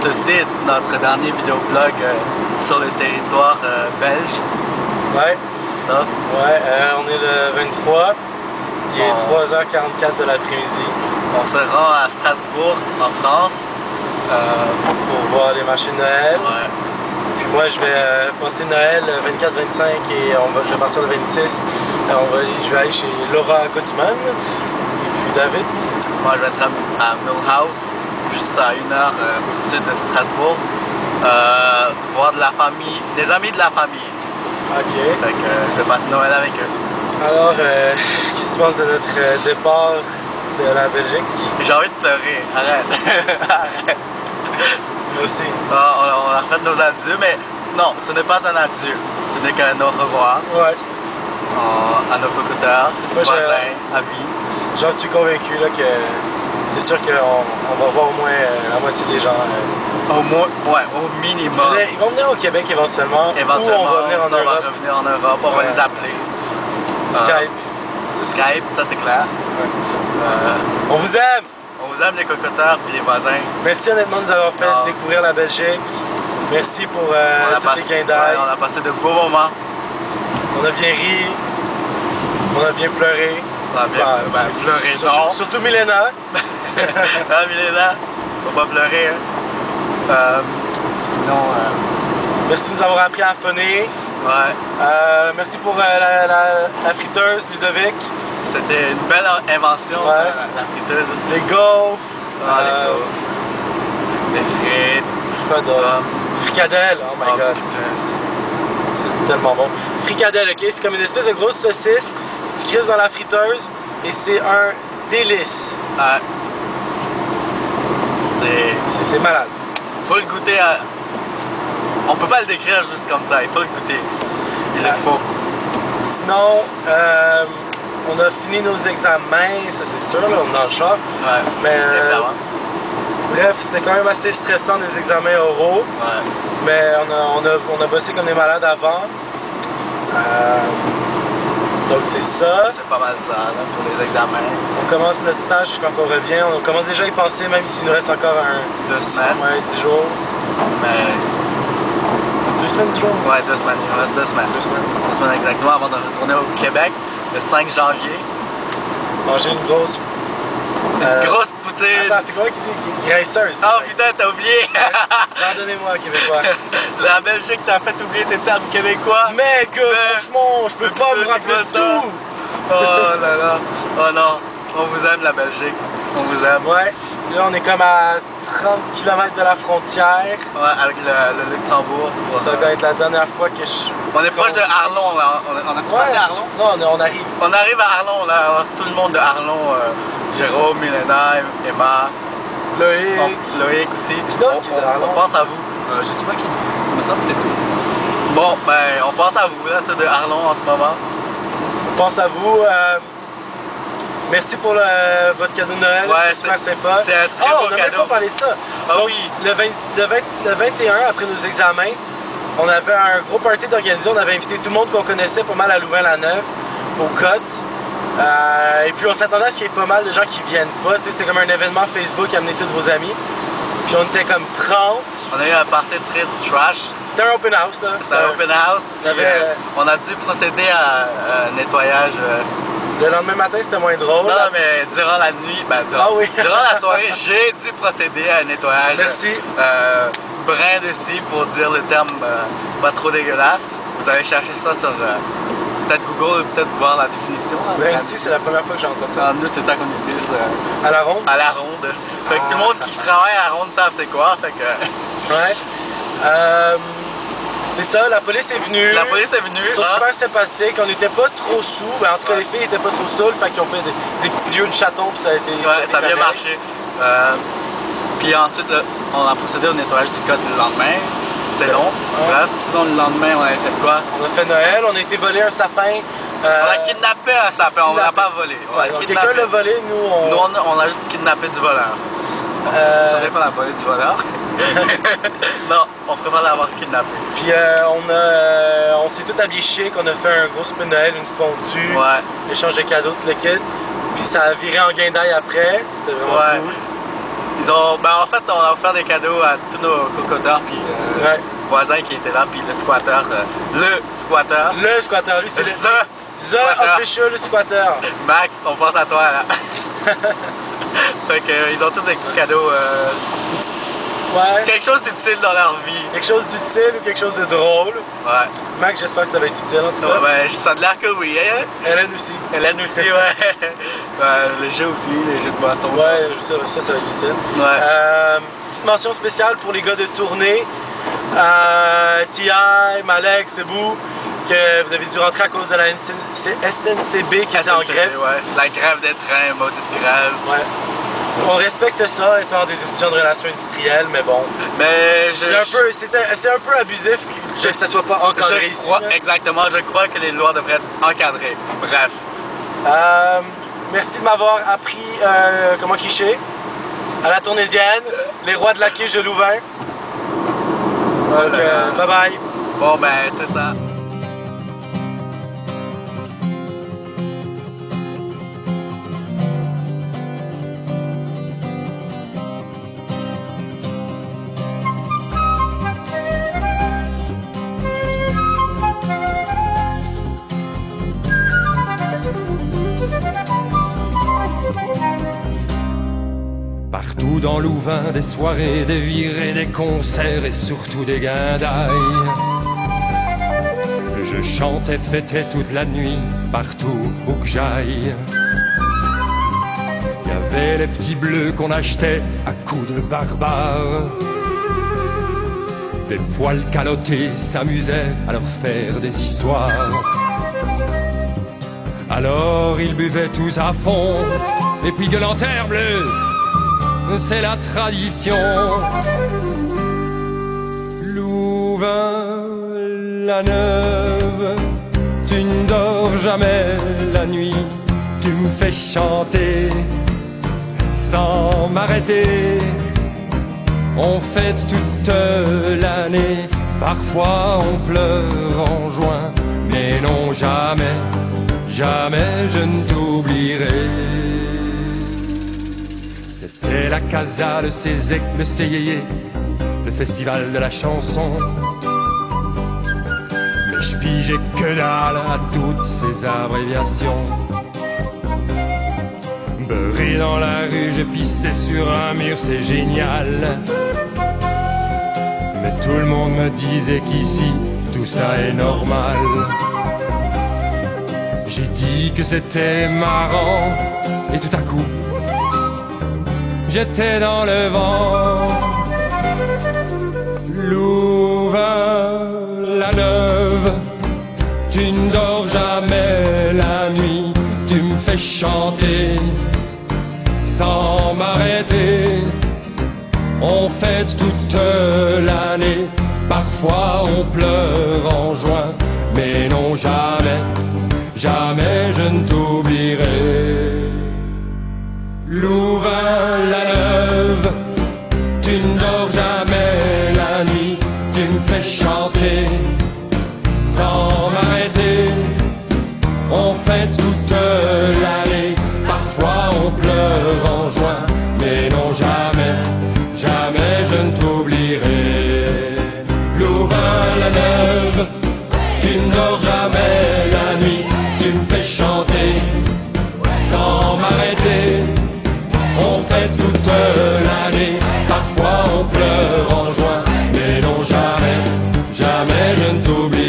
ceci est notre dernier vidéoblog sur le territoire belge. Ouais. Stuff. Ouais, on est le 23. Il est 3h44 de l'après-midi. On se rend à Strasbourg, en France. Pour voir les marchés de Noël. Ouais. Puis moi, je vais passer Noël le 24-25 et je vais partir le 26. Je vais aller chez Laura Gottman. Et puis David. Moi, je vais être à Mulhouse, juste à 1 heure au sud de Strasbourg. Voir de la famille, des amis de la famille. Ok. Fait que je vais passer Noël avec eux. Alors, qu'est-ce que tu penses de notre départ de la Belgique? J'ai envie de pleurer, arrête. Arrête. Moi aussi. On a fait nos adieux, mais non, ce n'est pas un adieu, ce n'est qu'un au revoir. Ouais. À nos cocoteurs, voisins, amis. J'en suis convaincu là, que c'est sûr qu'on va voir au moins la moitié des gens. Au moins, ouais, au minimum. Ils vont venir au Québec éventuellement. Éventuellement, ou on va venir en Europe. On va revenir en Europe, on va les appeler. Skype. Skype, ça c'est clair. Ouais. On vous aime! On vous aime les cocoteurs puis les voisins. Merci honnêtement de nous avoir fait découvrir la Belgique. Merci pour tous les guindailles. On a passé de beaux moments. On a bien ri. On a bien pleuré. On a bien pleuré, non. Surtout Milena. Ah, Milena, faut pas pleurer. Hein. Sinon, merci de nous avoir appris à phoner. Ouais. Merci pour la friteuse, Ludovic. C'était une belle invention, ouais. Ça, la friteuse. Les gaufres. Les gaufres. Les frites. Quoi d'autre? Fricadelle, oh my god. C'est tellement bon. Fricadelle, ok? C'est comme une espèce de grosse saucisse. Tu crisses dans la friteuse et c'est un délice. Ouais. C'est malade. Faut le goûter à... On peut pas le décrire juste comme ça, il faut le goûter. Il le faut. Sinon, on a fini nos examens, ça c'est sûr, là, on est dans le char. Ouais, mais évidemment. Bref, c'était quand même assez stressant des examens oraux. Ouais. Mais on a bossé comme des malades avant. Donc c'est ça. C'est pas mal ça, là, pour les examens. On commence notre stage quand on revient. On commence déjà à y penser, même s'il nous reste encore 2 semaines. Ouais, 10 jours. Mais... 2 semaines, 10 jours? Ouais, 2 semaines. Il nous reste 2 semaines. 2 semaines. 2 semaines exactement avant de retourner au Québec le 5 janvier. Manger une grosse... grosse poutine! Attends, c'est quoi qui dit graisseuse? Oh putain, t'as oublié! Pardonnez-moi, Québécois. La Belgique t'a fait oublier tes termes québécois. Mais franchement, je peux pas me rappeler de tout! Oh là là! Oh non! On vous aime, la Belgique. On vous aime. Ouais. Là, on est comme à 30 km de la frontière. Ouais, avec le Luxembourg. Ça va être la dernière fois que je... On est proche de Arlon, là. On a-tu passé à Arlon? Non, on arrive. On arrive à Arlon, là. Tout le monde de Arlon. Jérôme, Milena, Emma. Loïc aussi. On pense à vous. Je sais pas qui. Il me semble que c'est tout. Bon, ben, on pense à vous, là, c'est de Arlon en ce moment. On pense à vous. Merci pour votre cadeau de Noël, c'était super sympa. C'est un très beau on n'a cadeau. même pas parlé de ça. Ah donc, oui. Le 21, après nos examens, on avait un gros party d'organiser. On avait invité tout le monde qu'on connaissait pas mal à Louvain-la-Neuve, au Côte. Et puis on s'attendait à ce qu'il y ait pas mal de gens qui viennent pas. C'est comme un événement Facebook, amenez tous vos amis. Puis on était comme 30. On a eu un party très trash. C'était un open house, là. C'était un open house. Puis, on a dû procéder à un nettoyage. Le lendemain matin, c'était moins drôle. Non, mais durant la nuit, durant la soirée, j'ai dû procéder à un nettoyage. Merci. Brin de scie, pour dire le terme pas trop dégueulasse. Vous allez chercher ça sur peut-être Google, peut-être voir la définition. Brin de scie, c'est la première fois que j'entends ça. Nous, c'est ça qu'on utilise. À la ronde? À la ronde. Fait que tout le monde qui travaille à la ronde savent c'est quoi. Fait que... Ouais. C'est ça, la police est venue. La police est venue. Ils sont super sympathiques. On n'était pas trop sous. En tout cas, les filles n'étaient pas trop saoules. Fait qu'ils ont fait des petits yeux de chaton. Puis ça a été. Ouais, ça a bien marché. Puis ensuite, on a procédé au nettoyage du code le lendemain. C'était long. Bref, sinon le lendemain, on avait fait quoi? On a fait Noël. On a été voler un sapin. On a kidnappé un sapin. On l'a pas volé. Quelqu'un l'a volé. Nous, on a juste kidnappé du voleur. C'est vrai qu'on a volé du voleur. Non, on préfère l'avoir kidnappé. Puis on s'est tout habillé chic, on a fait un gros souper de Noël, une fondue, échange de cadeaux, tout le kit. Puis ça a viré en guindaille après, c'était vraiment cool. Ben en fait, on a offert des cadeaux à tous nos cocoteurs puis voisins qui étaient là, puis le squatter. Le squatter, lui c'est le The Official Squatter. Max, on pense à toi là. Fait qu'ils ont tous des cadeaux. Quelque chose d'utile dans leur vie. Quelque chose d'utile ou quelque chose de drôle. Ouais. Max, j'espère que ça va être utile en tout cas. Ouais, ça a l'air que oui. Hein? Hélène aussi. Hélène aussi, ouais. Les jeux aussi, les jeux de boisson. Ouais, ça va être utile. Ouais. Petite mention spéciale pour les gars de tournée. T.I., Malek, Sebou, que vous avez dû rentrer à cause de la SNCB qui était en grève. Ouais. La grève des trains, maudite grève. Ouais. On respecte ça étant des étudiants de relations industrielles, mais bon. Mais c'est un peu abusif que ça soit pas encadré ici. Exactement, je crois que les lois devraient être encadrées. Bref. Merci de m'avoir appris comment quicher à la tournésienne, les rois de la quiche de Louvain. Donc, bye bye. Bon, ben, c'est ça. Partout dans Louvain, des soirées, des virées, des concerts et surtout des guindailles. Je chantais, fêtais toute la nuit, partout où que j'aille. Il y avait les petits bleus qu'on achetait à coups de barbares. Des poils calottés s'amusaient à leur faire des histoires. Alors ils buvaient tous à fond, et puis gueulanterre bleue, c'est la tradition. Louvain, la neuve, tu ne dors jamais la nuit, tu me fais chanter sans m'arrêter. On fête toute l'année, parfois on pleure en juin, mais non jamais, jamais je ne t'oublierai. C'était la casa, le Cézec, le Céyéyé, le festival de la chanson. Mais je pigeais que dalle à toutes ces abréviations. Beurré dans la rue, j'ai pissé sur un mur, c'est génial. Mais tout le monde me disait qu'ici, tout ça est normal. J'ai dit que c'était marrant, et tout à coup, j'étais dans le vent. Louvain, la neuve, tu ne dors jamais la nuit, tu me fais chanter sans m'arrêter. On fête toute l'année, parfois on pleure en juin, mais non jamais, jamais je ne t'oublierai. Louvain, la neuve, tu ne dors jamais la nuit, tu me fais chanter sans m'arrêter. On fête toute l'année, parfois on pleure en juin, mais non jamais, jamais je ne t'oublierai. Louvain, la neuve, tu ne dors jamais la nuit, tu me fais chanter sans m'arrêter. On fête toute l'année, parfois on pleure en juin, mais non jamais, jamais je ne t'oublie.